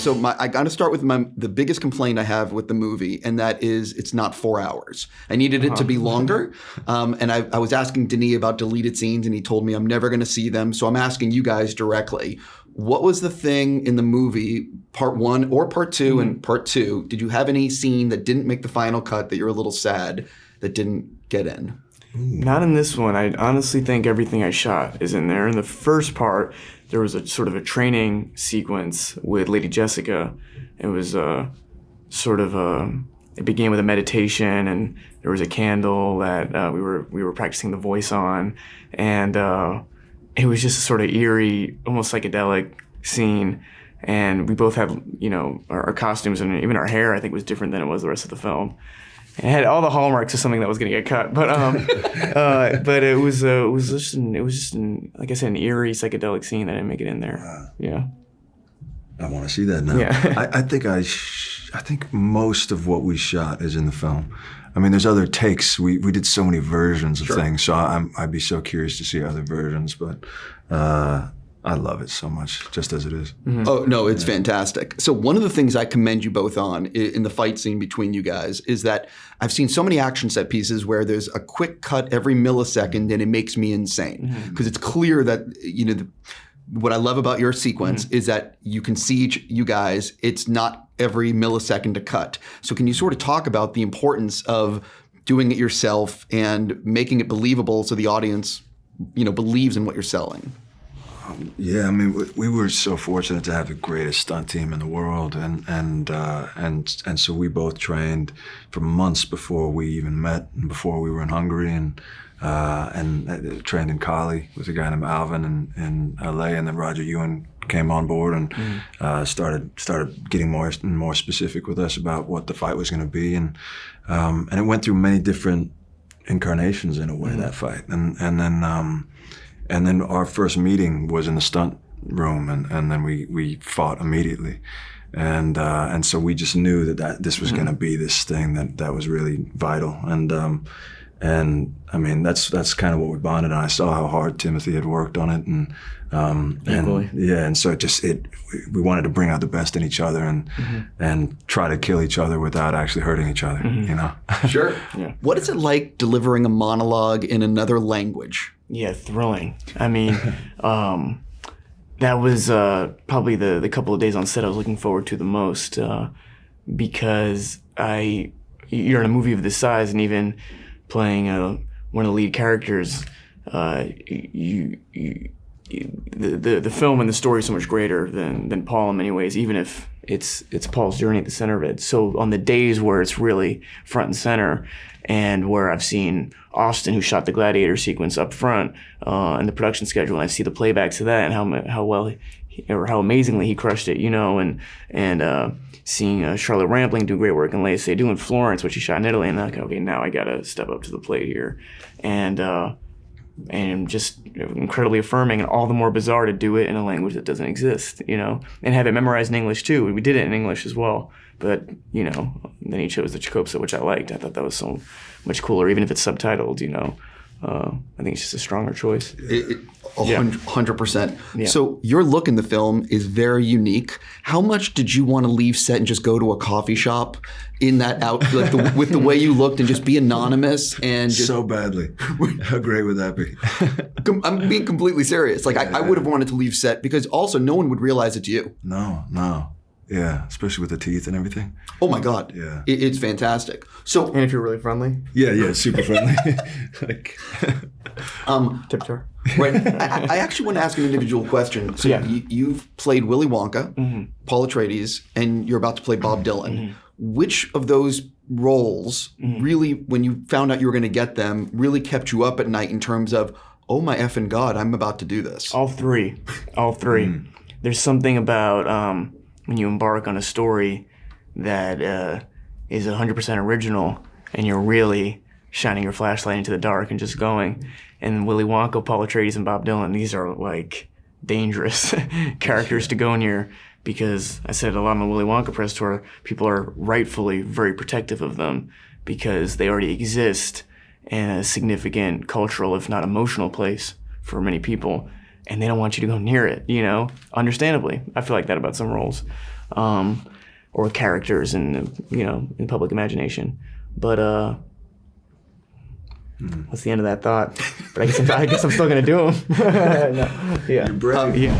So I got to start with the biggest complaint I have with the movie, and that is it's not 4 hours. I needed it to be longer. And I was asking Denis about deleted scenes, and he told me I'm never going to see them. So I'm asking you guys directly. What was the thing in the movie, part 1 or part 2 and part 2? Did you have any scene that didn't make the final cut that you're a little sad that didn't get in? Not in this one. I honestly think everything I shot is in there. In the first part, there was a sort of a training sequence with Lady Jessica. It was it began with a meditation, and there was a candle that we were practicing the voice on, and it was just a sort of eerie, almost psychedelic scene. And we both had, our costumes and even our hair, I think, was different than it was the rest of the film. It had all the hallmarks of something that was going to get cut, but it was just like I said, an eerie psychedelic scene that didn't make it in there. Yeah, I want to see that now. Yeah. I think most of what we shot is in the film. I mean, there's other takes. We did so many versions of things, so I'd be so curious to see other versions, but. I love it so much, just as it is. Mm-hmm. Oh, no, it's fantastic. So one of the things I commend you both on in the fight scene between you guys is that I've seen so many action set pieces where there's a quick cut every millisecond and it makes me insane. Because it's clear that, what I love about your sequence is that you can see you guys, it's not every millisecond to cut. So can you sort of talk about the importance of doing it yourself and making it believable so the audience, believes in what you're selling? Yeah, I mean, we were so fortunate to have the greatest stunt team in the world, and so we both trained for months before we even met, and before we were in Hungary, and trained in Cali with a guy named Alvin in LA, and then Roger Ewan came on board and started getting more and more specific with us about what the fight was going to be, and it went through many different incarnations in a way, that fight, and then our first meeting was in the stunt room, and then we fought immediately, and so we just knew that this was going to be this thing that was really vital, and I mean that's kind of what we bonded on. I saw how hard Timothée had worked on it, and so we wanted to bring out the best in each other and try to kill each other without actually hurting each other. Sure. Yeah. What is it like delivering a monologue in another language? Yeah, thrilling. I mean, that was probably the couple of days on set I was looking forward to the most, because you're in a movie of this size, and even playing one of the lead characters, the film and the story is so much greater than Paul in many ways, even if it's Paul's journey at the center of it. So on the days where it's really front and center, and where I've seen Austin, who shot the Gladiator sequence up front in the production schedule, and I see the playbacks of that and how amazingly he crushed it, and seeing Charlotte Rampling do great work in Lay Say Do in Florence, which he shot in Italy, and I'm like, okay, now I gotta step up to the plate here, and just incredibly affirming, and all the more bizarre to do it in a language that doesn't exist, and have it memorized in English too. We did it in English as well, but then he chose the Chicopsa, which I liked. I thought that was so much cooler, even if it's subtitled. I think it's just a stronger choice. 100%. Yeah. So your look in the film is very unique. How much did you want to leave set and just go to a coffee shop in that outfit, with the way you looked, and just be anonymous and just... So badly. How great would that be? I'm being completely serious. I would have wanted to leave set because also no one would realize it's you. No. Yeah, especially with the teeth and everything. Oh my God. Yeah. It's fantastic. So, and if you're really friendly. Yeah, super friendly. Tiptoe. Right. I actually want to ask an individual question. So you've played Willy Wonka, Paul Atreides, and you're about to play Bob Dylan. Which of those roles really, when you found out you were going to get them, really kept you up at night in terms of, oh my effing God, I'm about to do this? All three. There's something about when you embark on a story that is 100% original, and you're really shining your flashlight into the dark and just going. And Willy Wonka, Paul Atreides, and Bob Dylan, these are like dangerous characters to go near, because I said a lot on the Willy Wonka press tour, people are rightfully very protective of them because they already exist in a significant cultural, if not emotional place for many people, and they don't want you to go near it, Understandably. I feel like that about some roles. or characters in in public imagination. But that's the end of that thought. But I guess I'm still gonna do them. No, yeah. You're brave.